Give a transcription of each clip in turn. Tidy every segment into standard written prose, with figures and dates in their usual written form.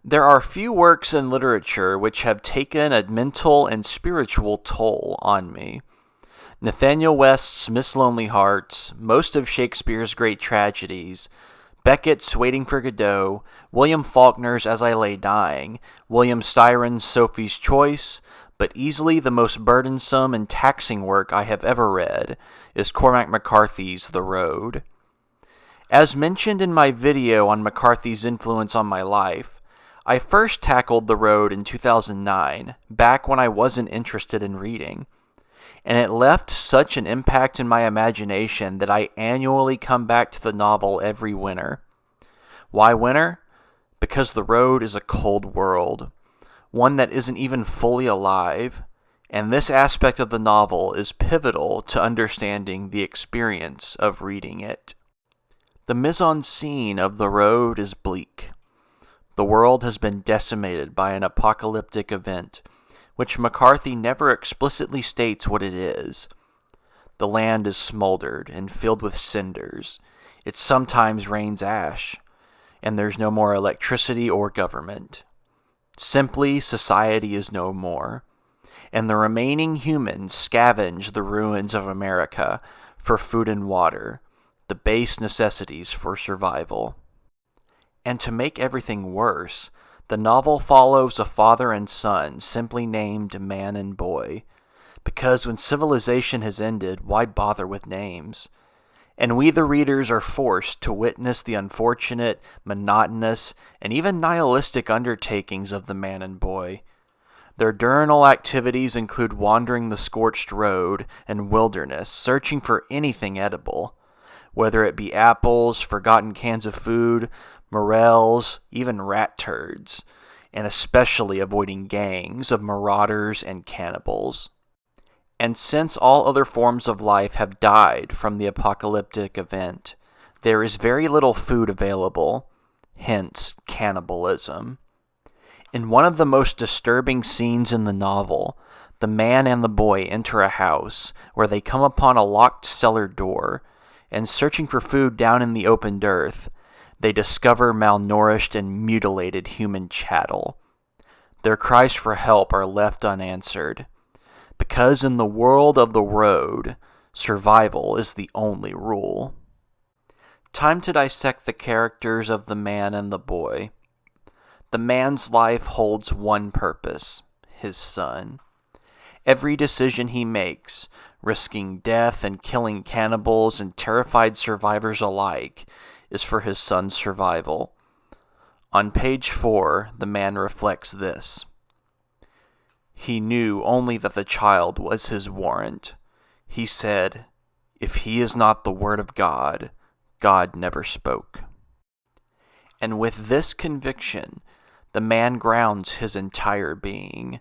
There are few works in literature which have taken a mental and spiritual toll on me. Nathaniel West's Miss Lonely Hearts, most of Shakespeare's great tragedies, Beckett's Waiting for Godot, William Faulkner's As I Lay Dying, William Styron's Sophie's Choice, but easily the most burdensome and taxing work I have ever read is Cormac McCarthy's The Road. As mentioned in my video on McCarthy's influence on my life, I first tackled The Road in 2009, back when I wasn't interested in reading, and it left such an impact in my imagination that I annually come back to the novel every winter. Why winter? Because The Road is a cold world, one that isn't even fully alive, and this aspect of the novel is pivotal to understanding the experience of reading it. The mise-en-scene of The Road is bleak. The world has been decimated by an apocalyptic event, which McCarthy never explicitly states what it is. The land is smoldered and filled with cinders. It sometimes rains ash, and there's no more electricity or government. Simply, society is no more, and the remaining humans scavenge the ruins of America for food and water, the base necessities for survival. And to make everything worse, the novel follows a father and son simply named man and boy, because when civilization has ended, why bother with names? And we the readers are forced to witness the unfortunate, monotonous, and even nihilistic undertakings of the man and boy. Their diurnal activities include wandering the scorched road and wilderness, searching for anything edible, whether it be apples, forgotten cans of food, morels, even rat turds, and especially avoiding gangs of marauders and cannibals. And since all other forms of life have died from the apocalyptic event, there is very little food available, hence cannibalism. In one of the most disturbing scenes in the novel, the man and the boy enter a house where they come upon a locked cellar door, and searching for food down in the open earth, they discover malnourished and mutilated human chattel. Their cries for help are left unanswered, because in the world of The Road, survival is the only rule. Time to dissect the characters of the man and the boy. The man's life holds one purpose, his son. Every decision he makes, risking death and killing cannibals and terrified survivors alike, is for his son's survival. On page 4, the man reflects this. He knew only that the child was his warrant. He said, "If he is not the word of God, God never spoke." And with this conviction, the man grounds his entire being.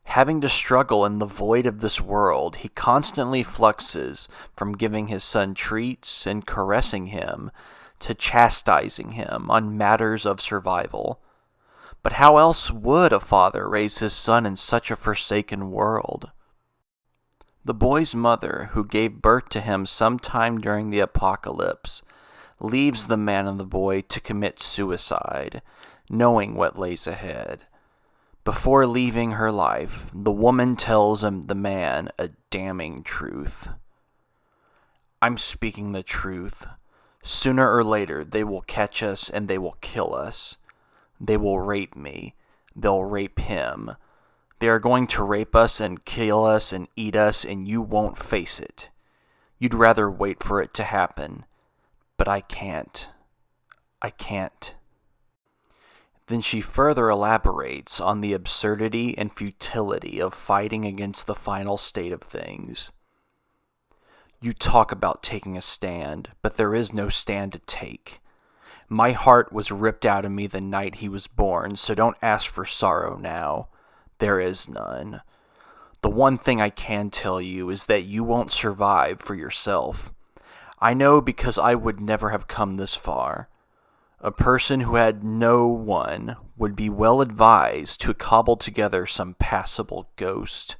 Having to struggle in the void of this world, he constantly fluxes from giving his son treats and caressing him to chastising him on matters of survival. But how else would a father raise his son in such a forsaken world? The boy's mother, who gave birth to him sometime during the apocalypse, leaves the man and the boy to commit suicide, knowing what lays ahead. Before leaving her life, the woman tells the man a damning truth. "I'm speaking the truth. Sooner or later, they will catch us and they will kill us. They will rape me. They'll rape him. They are going to rape us and kill us and eat us, and you won't face it. You'd rather wait for it to happen. But I can't. I can't." Then she further elaborates on the absurdity and futility of fighting against the final state of things. "You talk about taking a stand, but there is no stand to take. My heart was ripped out of me the night he was born, so don't ask for sorrow now. There is none. The one thing I can tell you is that you won't survive for yourself. I know because I would never have come this far. A person who had no one would be well advised to cobble together some passable ghost.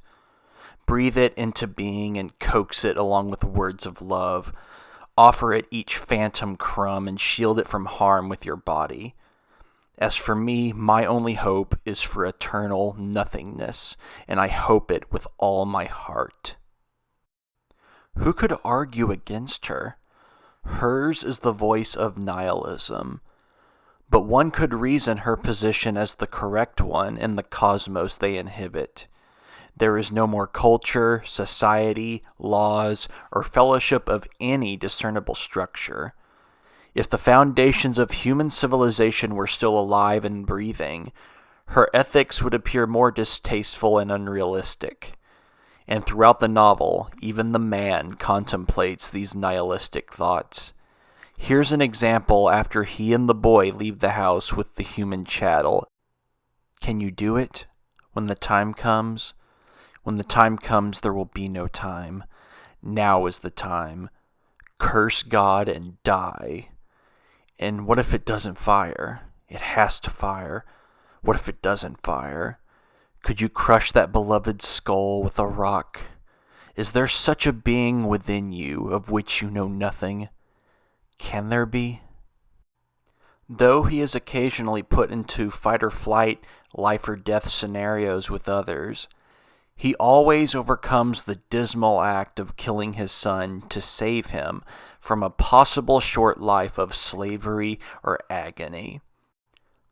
Breathe it into being and coax it along with words of love. Offer it each phantom crumb and shield it from harm with your body. As for me, my only hope is for eternal nothingness, and I hope it with all my heart." Who could argue against her? Hers is the voice of nihilism. But one could reason her position as the correct one in the cosmos they inhabit. There is no more culture, society, laws, or fellowship of any discernible structure. If the foundations of human civilization were still alive and breathing, her ethics would appear more distasteful and unrealistic. And throughout the novel, even the man contemplates these nihilistic thoughts. Here's an example after he and the boy leave the house with the human chattel. "Can you do it? When the time comes? When the time comes, there will be no time. Now is the time. Curse God and die. And what if it doesn't fire? It has to fire. What if it doesn't fire? Could you crush that beloved skull with a rock? Is there such a being within you of which you know nothing? Can there be?" Though he is occasionally put into fight or flight, life or death scenarios with others, he always overcomes the dismal act of killing his son to save him from a possible short life of slavery or agony.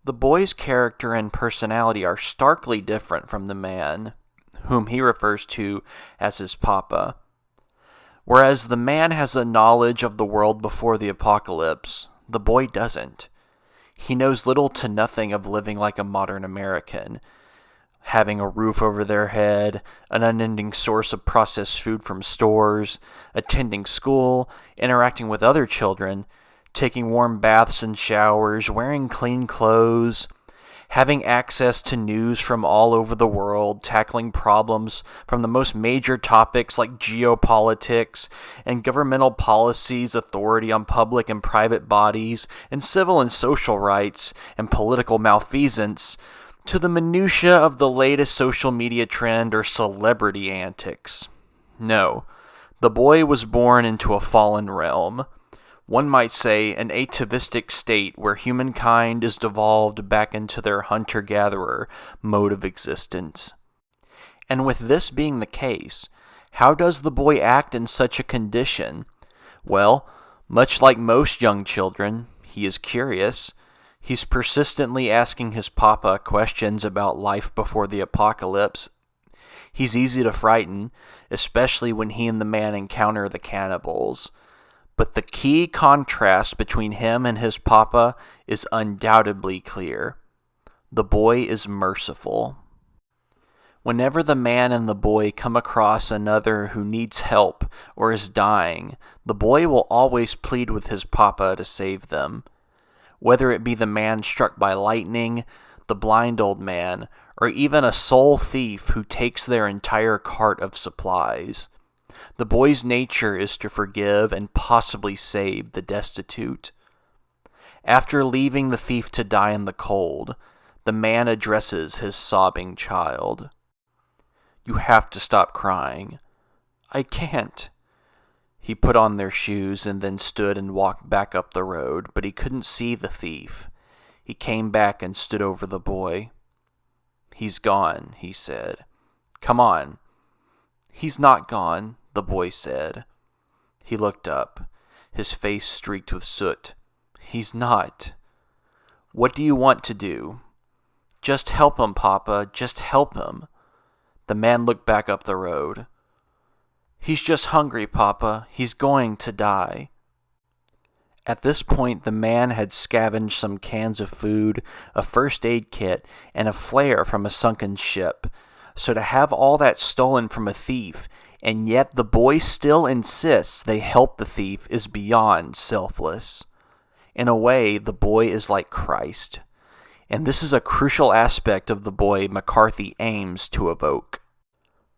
The boy's character and personality are starkly different from the man, whom he refers to as his papa. Whereas the man has a knowledge of the world before the apocalypse, the boy doesn't. He knows little to nothing of living like a modern American, having a roof over their head, an unending source of processed food from stores, attending school, interacting with other children, taking warm baths and showers, wearing clean clothes, having access to news from all over the world, tackling problems from the most major topics like geopolitics and governmental policies, authority on public and private bodies, and civil and social rights and political malfeasance, to the minutiae of the latest social media trend or celebrity antics. No, the boy was born into a fallen realm. One might say an atavistic state where humankind is devolved back into their hunter-gatherer mode of existence. And with this being the case, how does the boy act in such a condition? Well, much like most young children, he is curious. He's persistently asking his papa questions about life before the apocalypse. He's easy to frighten, especially when he and the man encounter the cannibals. But the key contrast between him and his papa is undoubtedly clear. The boy is merciful. Whenever the man and the boy come across another who needs help or is dying, the boy will always plead with his papa to save them. Whether it be the man struck by lightning, the blind old man, or even a soul thief who takes their entire cart of supplies. The boy's nature is to forgive and possibly save the destitute. After leaving the thief to die in the cold, the man addresses his sobbing child. "You have to stop crying." "I can't." He put on their shoes and then stood and walked back up the road, but he couldn't see the thief. He came back and stood over the boy. "He's gone," he said. "Come on." "He's not gone," the boy said. He looked up, his face streaked with soot. "He's not." "What do you want to do?" "Just help him, Papa, just help him." The man looked back up the road. "He's just hungry, Papa. He's going to die." At this point, the man had scavenged some cans of food, a first aid kit, and a flare from a sunken ship. So to have all that stolen from a thief, and yet the boy still insists they help the thief, is beyond selfless. In a way, the boy is like Christ. And this is a crucial aspect of the boy McCarthy aims to evoke.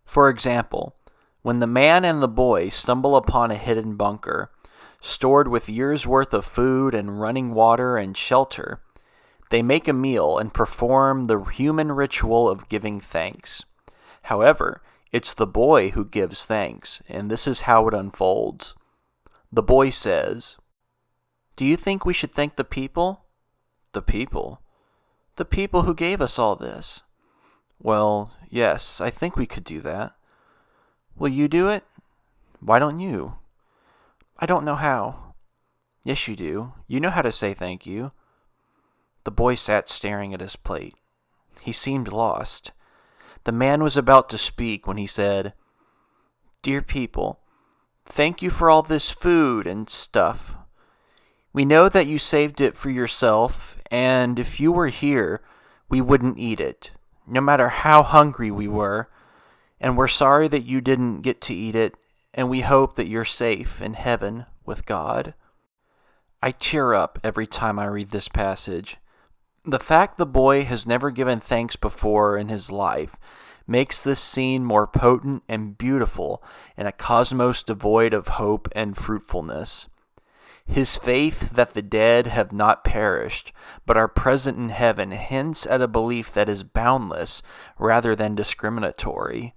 For example, when the man and the boy stumble upon a hidden bunker, stored with years' worth of food and running water and shelter, they make a meal and perform the human ritual of giving thanks. However, it's the boy who gives thanks, and this is how it unfolds. The boy says, "Do you think we should thank the people?" "The people? The people who gave us all this. Well, yes, I think we could do that. Will you do it? Why don't you? I don't know how. Yes, you do. You know how to say thank you. The boy sat staring at his plate. He seemed lost. The man was about to speak when he said, Dear people, thank you for all this food and stuff. We know that you saved it for yourself, and if you were here, we wouldn't eat it, no matter how hungry we were, and we're sorry that you didn't get to eat it, and we hope that you're safe in heaven with God. I tear up every time I read this passage. The fact the boy has never given thanks before in his life makes this scene more potent and beautiful in a cosmos devoid of hope and fruitfulness. His faith that the dead have not perished, but are present in heaven, hints at a belief that is boundless rather than discriminatory.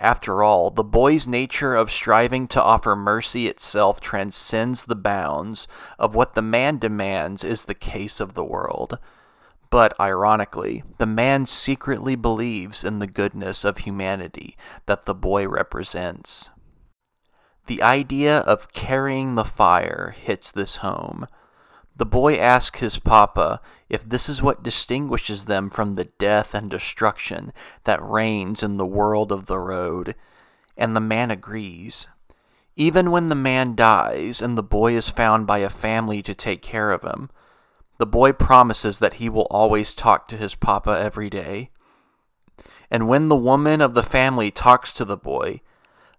After all, the boy's nature of striving to offer mercy itself transcends the bounds of what the man demands is the case of the world. But, ironically, the man secretly believes in the goodness of humanity that the boy represents. The idea of carrying the fire hits this home. The boy asks his papa if this is what distinguishes them from the death and destruction that reigns in the world of the road, and the man agrees. Even when the man dies and the boy is found by a family to take care of him, the boy promises that he will always talk to his papa every day. And when the woman of the family talks to the boy,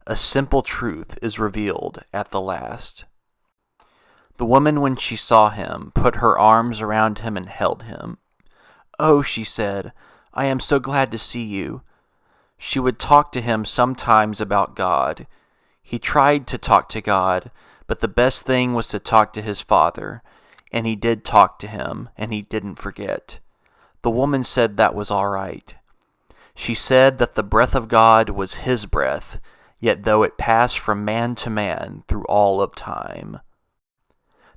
a simple truth is revealed at the last. The woman, when she saw him, put her arms around him and held him. Oh, she said, I am so glad to see you. She would talk to him sometimes about God. He tried to talk to God, but the best thing was to talk to his father, and he did talk to him, and he didn't forget. The woman said that was all right. She said that the breath of God was his breath, yet though it passed from man to man through all of time.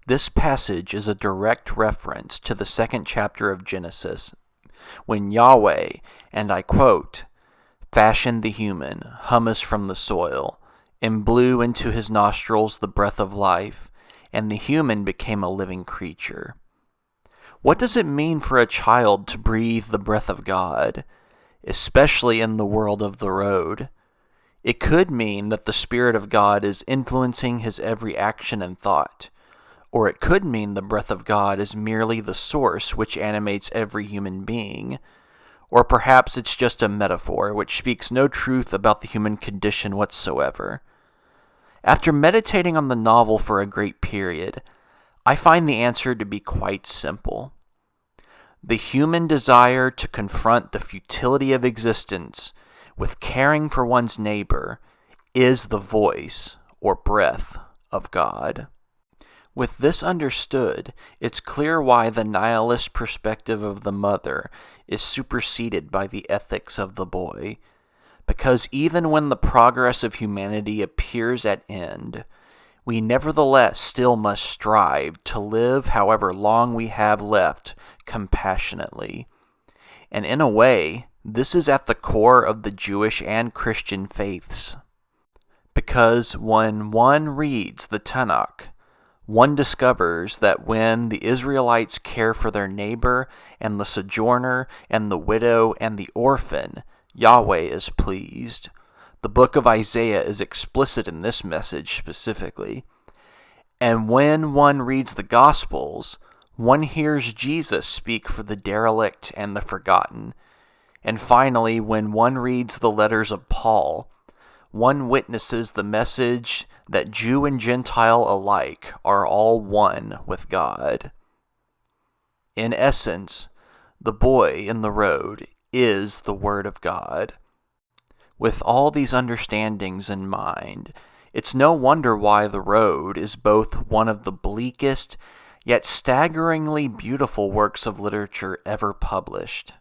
This passage is a direct reference to the second chapter of Genesis, when Yahweh, and I quote, fashioned the human, humus from the soil, and blew into his nostrils the breath of life, and the human became a living creature. What does it mean for a child to breathe the breath of God, especially in the world of the road? It could mean that the Spirit of God is influencing his every action and thought, or it could mean the breath of God is merely the source which animates every human being, or perhaps it's just a metaphor which speaks no truth about the human condition whatsoever. After meditating on the novel for a great period, I find the answer to be quite simple. The human desire to confront the futility of existence with caring for one's neighbor is the voice or breath of God. With this understood, it's clear why the nihilist perspective of the mother is superseded by the ethics of the boy. Because even when the progress of humanity appears at end, we nevertheless still must strive to live however long we have left compassionately. And in a way, this is at the core of the Jewish and Christian faiths. Because when one reads the Tanakh, one discovers that when the Israelites care for their neighbor and the sojourner and the widow and the orphan, Yahweh is pleased. The book of Isaiah is explicit in this message specifically. And when one reads the Gospels, one hears Jesus speak for the derelict and the forgotten. And finally, when one reads the letters of Paul, one witnesses the message that Jew and Gentile alike are all one with God. In essence, the boy in the road is the Word of God. With all these understandings in mind, it's no wonder why The Road is both one of the bleakest, yet staggeringly beautiful works of literature ever published.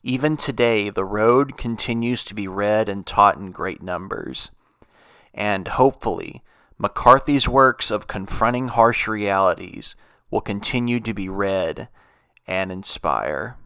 Even today, The Road continues to be read and taught in great numbers. And hopefully, McCarthy's works of confronting harsh realities will continue to be read and inspire.